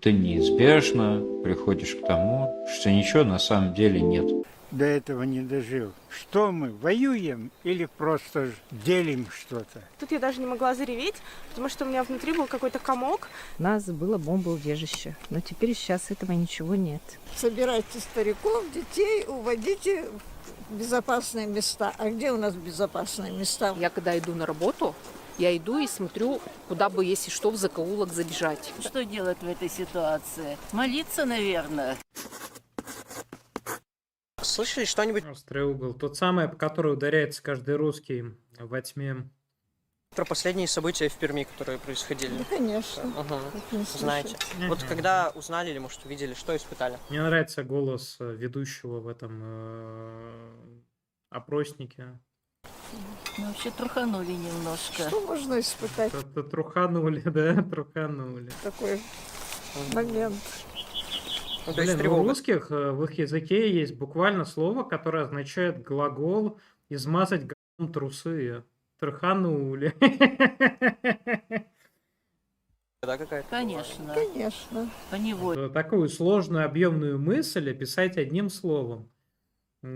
Ты неизбежно приходишь к тому, что ничего на самом деле нет. До этого не дожил. Что мы, воюем или просто делим что-то? Тут я даже не могла зареветь, потому что у меня внутри был какой-то комок. У нас было бомбоубежище, но теперь сейчас этого ничего нет. Собирайте стариков, детей, уводите в безопасные места. А где у нас безопасные места? Я когда иду на работу, я иду и смотрю, куда бы, если что, в закоулок забежать. Что делать в этой ситуации? Молиться, наверное. Слышали что-нибудь Острый угол. Тот самый, по которому ударяется каждый русский во тьме. про последние события в Перми, которые происходили? Да, конечно. Ага. Как не слышать. Знаете. Вот когда узнали или, может, увидели, что испытали? Мне нравится голос ведущего в этом опроснике. Ну, вообще труханули немножко. Что можно испытать Это труханули, да? Труханули. в такой момент? Ну, то есть Блин, у тревога. русских в их языке есть буквально слово, которое означает глагол «измазать говном трусы». Труханули. Да, какая-то? Конечно, Конечно. поневоле. Такую сложную объемную мысль описать одним словом.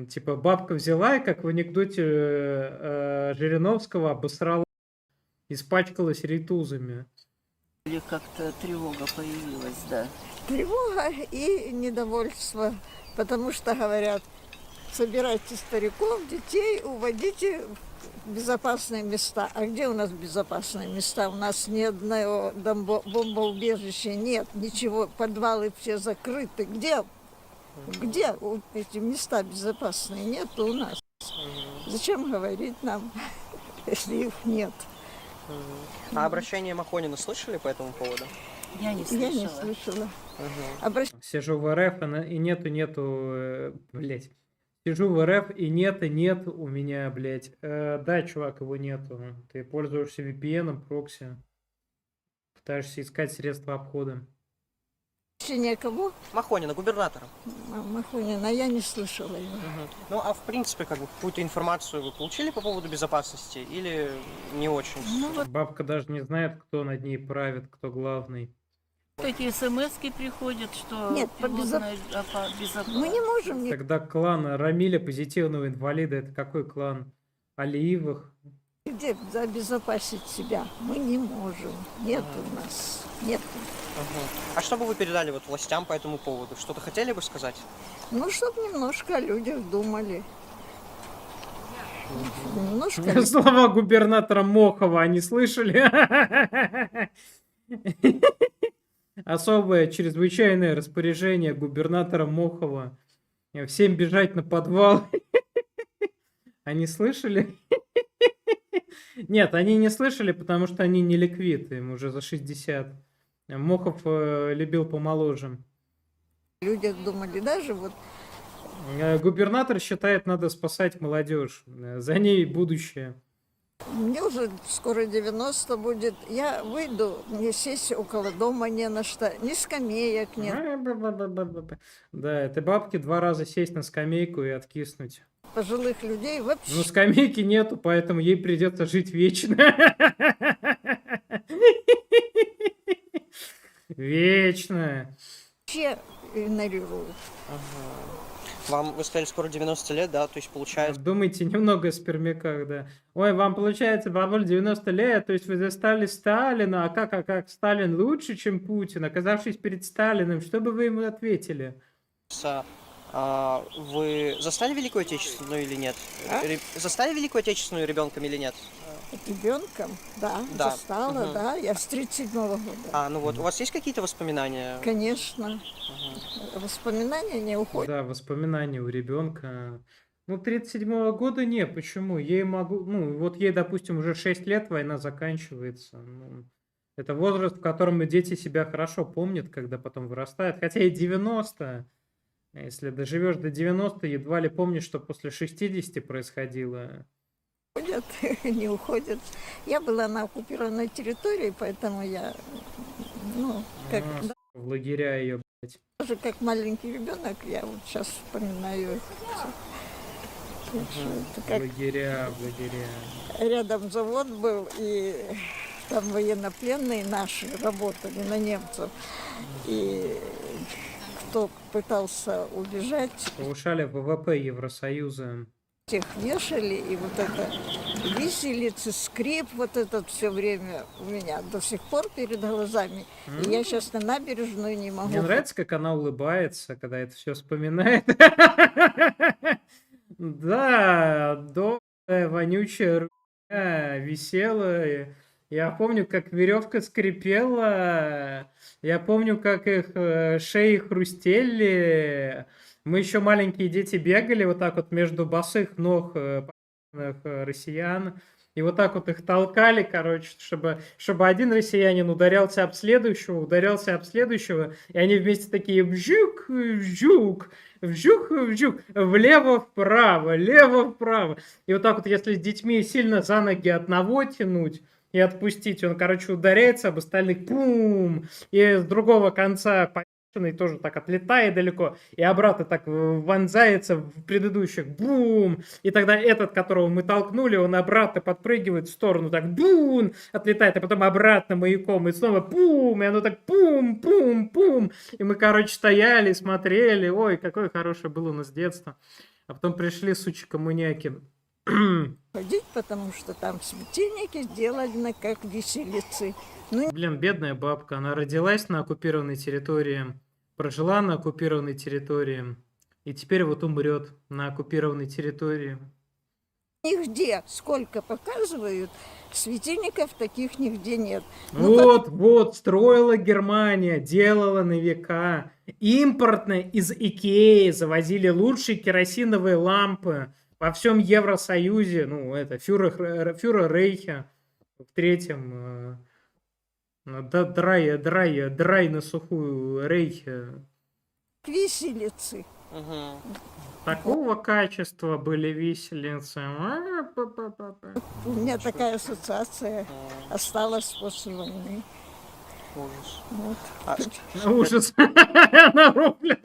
Типа бабка взяла и, как в анекдоте Жириновского, обосрала, испачкалась рейтузами. Или как-то тревога появилась, да. Тревога и недовольство, потому что говорят, собирайте стариков, детей, уводите в безопасные места. А где у нас безопасные места? У нас ни одного бомбоубежища нет, ничего, подвалы все закрыты. Где эти места безопасные? Нет у нас. Зачем говорить нам, если их нет? А обращение Махонина слышали по этому поводу? Я не Я не слышала. слышала. Угу. Сижу в РФ и нету, блять. Сижу в РФ и нет у меня, блять. Да, чувак, его нету. Ты пользуешься VPN, прокси. Пытаешься искать средства обхода. Некого? Махонина, губернатора. Махонина, я не слышала его. Угу. Ну, а в принципе, как бы, какую-то информацию вы получили по поводу безопасности или не очень? Ну, вот Бабка даже не знает, кто над ней правит, кто главный. Такие смс-ки приходят, что Нет, по пилотная мы не можем Тогда клан Рамиля позитивного инвалида, это какой клан? Алиевых? нигде обезопасить себя. Мы не можем. Нет у нас. Нет. Угу. А что бы вы передали вот властям по этому поводу? Что-то хотели бы сказать? Ну, чтобы немножко о людях думали. Немножко. Слова губернатора Мохова, они слышали? Особое чрезвычайное распоряжение губернатора Мохова. Всем бежать на подвал. Они слышали? Нет, они не слышали, потому что они не ликвид, им уже за 60. Мохов любил помоложе. Люди думали, даже вот Губернатор считает, надо спасать молодежь. За ней будущее. мне уже скоро 90 будет. Я выйду, мне сесть около дома не на что, ни скамеек нет. Да, это бабки 2 раза сесть на скамейку и откиснуть. Пожилых людей вообще. Ну, скамейки нету, поэтому ей придется жить вечно. Вечно. Игнорируют. Вам, вы сказали, скоро 90 лет, да? То есть получается... Думайте немного о спермяках, да. Ой, вам получается, бабуль, 90 лет, то есть вы застали Сталина, а как Сталин лучше, чем Путин? Оказавшись перед Сталиным, что бы вы ему ответили? Вы застали Великую Отечественную или нет? А? Застали Великую Отечественную ребенком или нет? Ребенком, да, Да. застала, Мгм. да. Я с 37-го года. Ну вот, у вас есть какие-то воспоминания? Конечно. Воспоминания не уходят. Да, воспоминания у ребенка. Ну, 37-го года не, почему? Ей могу, ну, вот ей, допустим, уже 6 лет, война заканчивается. Ну, это возраст, в котором и дети себя хорошо помнят, когда потом вырастают. Хотя и 90, если доживешь до 90, едва ли помнишь, что после 60 происходило. Уходят, не уходят. Я была на оккупированной территории, поэтому я, ну, как, А, в лагеря ее, блядь. даже как маленький ребенок, я вот сейчас вспоминаю это. Это как В лагеря. рядом завод был, и там военнопленные наши работали на немцев. И кто пытался убежать, Повышали ВВП Евросоюза. тех вешали, и вот это виселицы, скрип, вот этот все время у меня до сих пор перед глазами. И я сейчас на набережную не могу. Мне нравится, как она улыбается, когда это все вспоминает. Да, добрая, вонючая рука висела. Я помню, как веревка скрипела. Я помню, как их шеи хрустели. Мы еще маленькие дети бегали вот так вот между босых ног россиян. И вот так вот их толкали, короче, чтобы один россиянин ударялся об следующего, и они вместе такие вжук, вжук, вжух, вжух, влево-вправо, лево-вправо. И вот так вот, если с детьми сильно за ноги одного тянуть и отпустить, он, короче, ударяется об остальных, пум, и с другого конца тоже так отлетает далеко, и обратно так вонзается в предыдущих, бум, и тогда этот, которого мы толкнули, он обратно подпрыгивает в сторону, так, бум, отлетает, а потом обратно маяком, и снова бум, и оно так, пум, пум, пум, и мы, короче, стояли, смотрели, ой, какое хорошее было у нас детство, а потом пришли, сучи, коммуняки. Ходить, потому что там светильники сделаны как виселицы. Ну, Блин, бедная бабка, она родилась на оккупированной территории, прожила на оккупированной территории, и теперь вот умрет на оккупированной территории. нигде, сколько показывают, светильников таких нигде нет. Ну, Вот, строила Германия, делала на века. Импортно из Икеи завозили лучшие керосиновые лампы во всем Евросоюзе. Ну, это фюрер Рейха в третьем драй на сухую Рейхе. виселицы. Мгм. Такого качества были виселицы. У меня такая ассоциация осталась после войны. Ужас. Вот. А, Ужас. Она рухлит.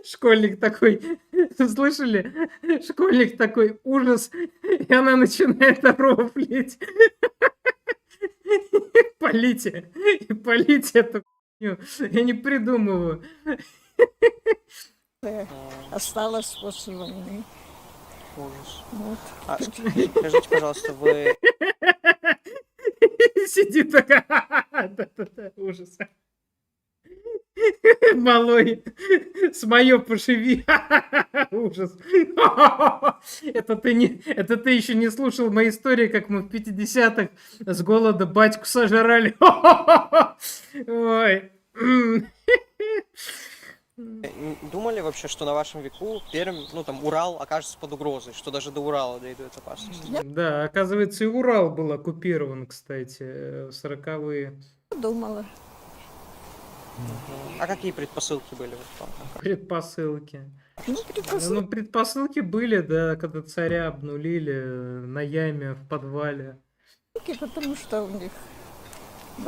Школьник такой, слышали? Школьник такой, ужас. И она начинает рофлить. Полите эту хуйню. Я не придумываю. Осталась после войны. ужас. Вот. А, скажите, пожалуйста, вы Сидит такая. Да-да-да, ужас. Малой, с моё пошиви. Ужас. Это ты еще не слушал мои истории, как мы в 50-х с голода батьку сожрали. Ой. думали вообще, что на вашем веку Пермь, ну там Урал окажется под угрозой, что даже до Урала дойдет опасность? Да, оказывается, и Урал был оккупирован, кстати, в 40-е. Думала. А какие предпосылки были вот там? Предпосылки. Ну, Ну, предпосылки были, да, когда царя обнулили на яме в подвале. потому что у них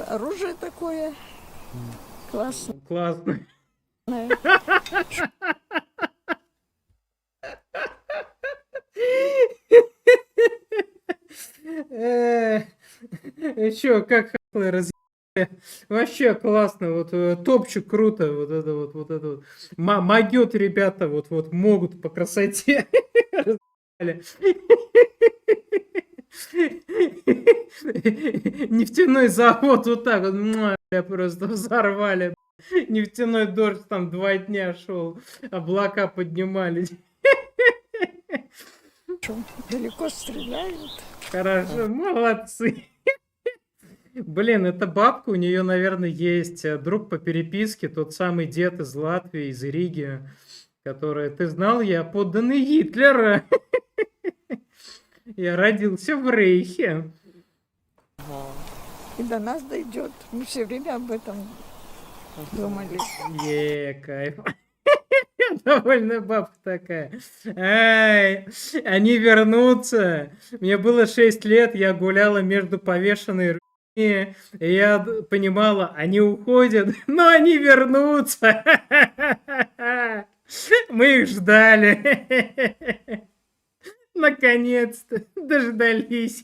оружие такое классное. Классно. Чё, как хаклы разъебали? Вообще классно, вот топчик круто, вот это вот. Могет ребята вот могут по красоте. Разъебали. Нефтяной завод вот так вот, бля, просто взорвали. Нефтяной дождь там 2 дня шел, облака поднимались. Далеко стреляют. Хорошо, молодцы. Блин, эта бабка, у нее, наверное, есть друг по переписке, тот самый дед из Латвии, из Риги, который, ты знал, я подданный Гитлера. Я родился в Рейхе. И до нас дойдет. Мы все время об этом думали. Кайф. Довольно бабка такая. Ай, они вернутся. Мне было 6 лет, я гуляла между повешенной руки, и я понимала, они уходят, но они вернутся. Мы их ждали. Наконец-то дождались.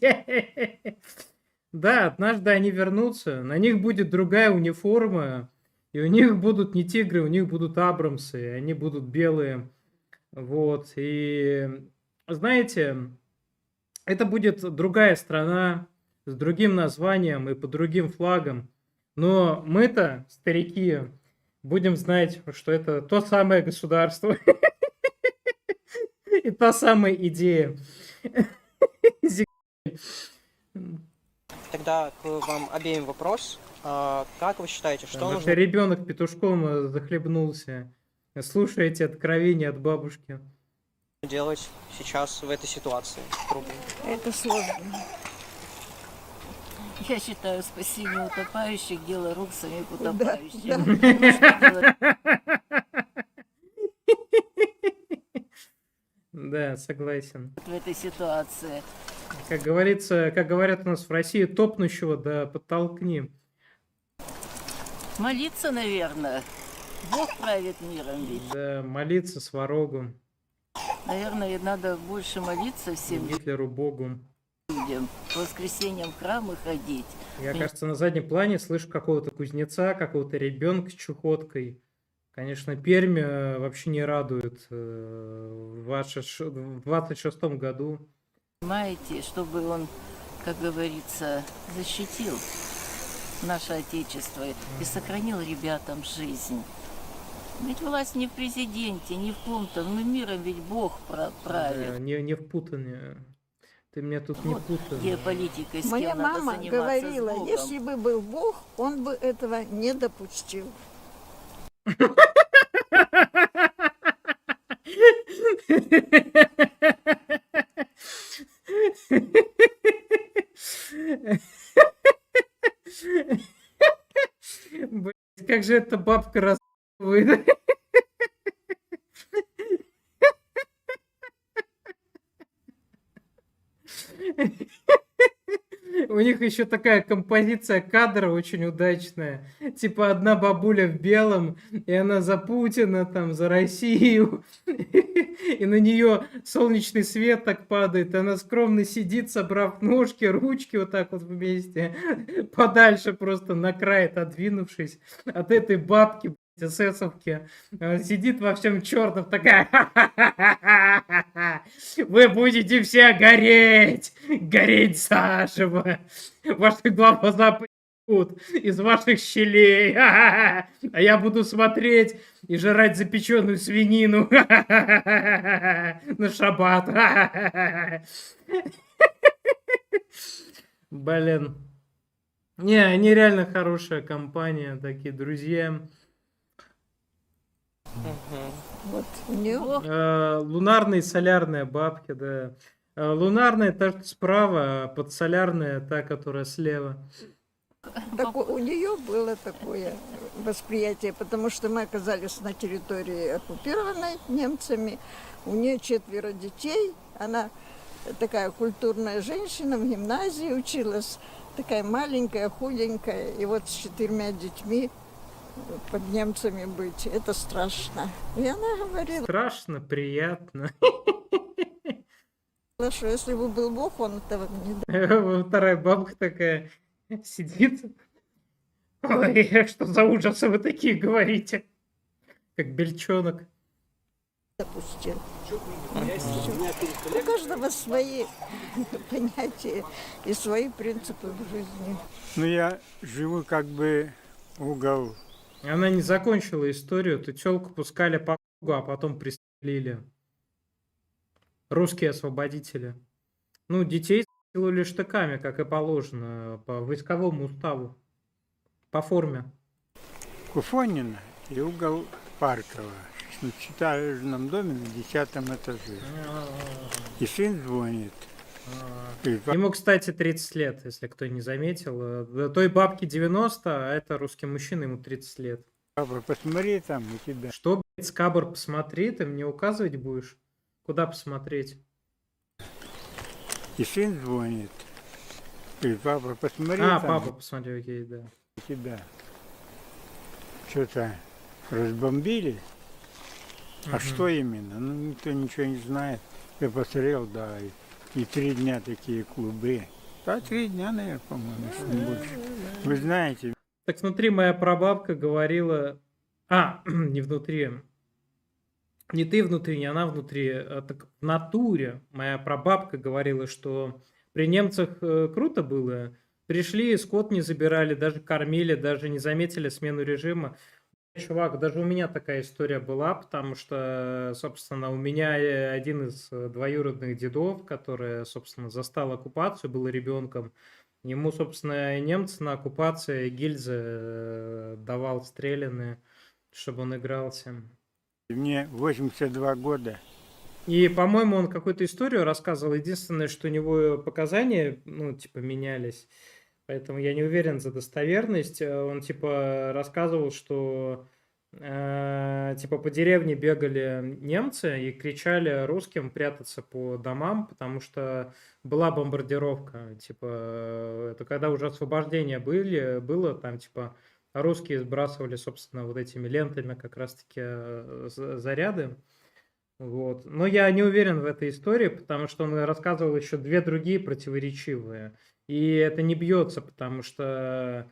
Да, однажды они вернутся, на них будет другая униформа, и у них будут не тигры, у них будут абрамсы, они будут белые. Вот, и знаете, это будет другая страна с другим названием и под другим флагом, но мы-то, старики, будем знать, что это то самое государство и та самая идея. Тогда к вам обеим вопрос. Как вы считаете, что нужно Ребенок петушком захлебнулся. Слушайте откровения от бабушки. делать сейчас в этой ситуации? Трудной? Это сложно. Я считаю, спасение утопающих – дело рук самих Да, утопающих. да. Ну, что делать? Да, согласен. В этой ситуации. Как говорится, как говорят у нас в России, топнущего да подтолкни. Молиться, наверное. Бог правит миром ведь. Да, молиться сварогу, Наверное, надо больше молиться всем Гитлеру Богу. людям. По воскресеньям в храмы ходить. Я, кажется, на заднем плане слышу какого-то кузнеца, какого-то ребенка с чухоткой. Конечно, Пермь вообще не радует в 26-м году. Понимаете, чтобы он, как говорится, защитил наше Отечество и сохранил ребятам жизнь. Ведь власть не в президенте, не в ком-то, но миром ведь Бог правит. Да, не впутанные. Ты меня тут не Вот путай. геополитикой, с Моя кем надо мама заниматься, говорила, с Богом. если бы был Бог, он бы этого не допустил. Блять, как же эта бабка рассказывает. У них еще такая композиция кадра очень удачная. Типа одна бабуля в белом, и она за Путина, там, за Россию. И на нее солнечный свет так падает. Она скромно сидит, собрав ножки, ручки вот так вот вместе. Подальше просто на край отодвинувшись от этой бабки, эсэсовки. Сидит во всем черном, такая: вы будете все гореть, гореть заживо. Ваши глаза потекут из ваших щелей. А я буду смотреть и жрать запеченную свинину на шаббат. Блин. Не, они реально хорошая компания, такие друзья. Вот у нее Лунарная и солярная бабки, да. Лунарная та, что справа, а подсолярная та, которая слева. у нее было такое восприятие, потому что мы оказались на территории оккупированной немцами. У нее 4 детей. Она такая культурная женщина, в гимназии училась, такая маленькая, худенькая. И вот с 4 детьми под немцами быть, это страшно. И она говорила, Страшно, приятно. что если бы был Бог, он этого не дал. Вторая бабка такая сидит. Ой, что за ужасы вы такие говорите? Как бельчонок. Допустил. У каждого свои понятия и свои принципы в жизни. Ну, я живу как бы угол. Она не закончила историю. Ты тёлку пускали по кругу, а потом пристрелили. Русские освободители. Ну, детей силовали штыками, как и положено, по войсковому уставу. По форме. Куфонина и угол Паркова. В четырежном доме на 10 этаже. И сын звонит. И Ему, кстати, 30 лет, если кто не заметил. Той бабке 90, а это русский мужчина, ему 30 лет. папа, посмотри там у тебя. Что, блядь, скабр, посмотри, ты мне указывать будешь? Куда посмотреть? И сын звонит. И папа, посмотри А, там папа, посмотри, окей, да. у тебя. Что-то разбомбили. А Мгм. что именно? Ну, никто ничего не знает. Я посмотрел, да, и 3 дня такие клубы. Да, 3 дня, наверное, по-моему, если не больше. Вы знаете, Так смотри, моя прабабка говорила... не внутри. Не ты внутри, не она внутри. Так в натуре моя прабабка говорила, что при немцах круто было. Пришли, скот не забирали, даже кормили, даже не заметили смену режима. Чувак, даже у меня такая история была, потому что, собственно, у меня один из двоюродных дедов, который, собственно, застал оккупацию, был ребенком. Ему, собственно, немцы на оккупации гильзы давал стреляные, чтобы он игрался. мне 82 года. И, по-моему, он какую-то историю рассказывал. Единственное, что у него показания, ну, типа, менялись. Поэтому я не уверен за достоверность. Он, типа, рассказывал, что, типа, по деревне бегали немцы и кричали русским прятаться по домам, потому что была бомбардировка. Типа, это когда уже освобождение было, там, типа, русские сбрасывали, собственно, вот этими лентами как раз-таки заряды. Вот. Но я не уверен в этой истории, потому что он рассказывал еще 2 другие противоречивые. И это не бьется, потому что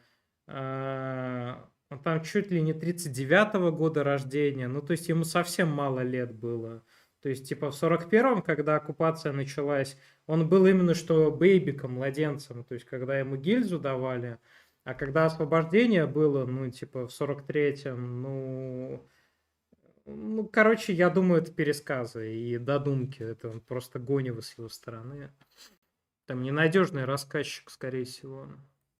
он там чуть ли не 39-го года рождения. Ну, то есть ему совсем мало лет было. То есть, типа, в 41-м, когда оккупация началась, он был именно что бейбиком, младенцем. То есть, когда ему гильзу давали. А когда освобождение было, ну, типа, в 43-м, ну, короче, я думаю, это пересказы и додумки. Это просто гонево с его стороны. Там ненадежный рассказчик, скорее всего.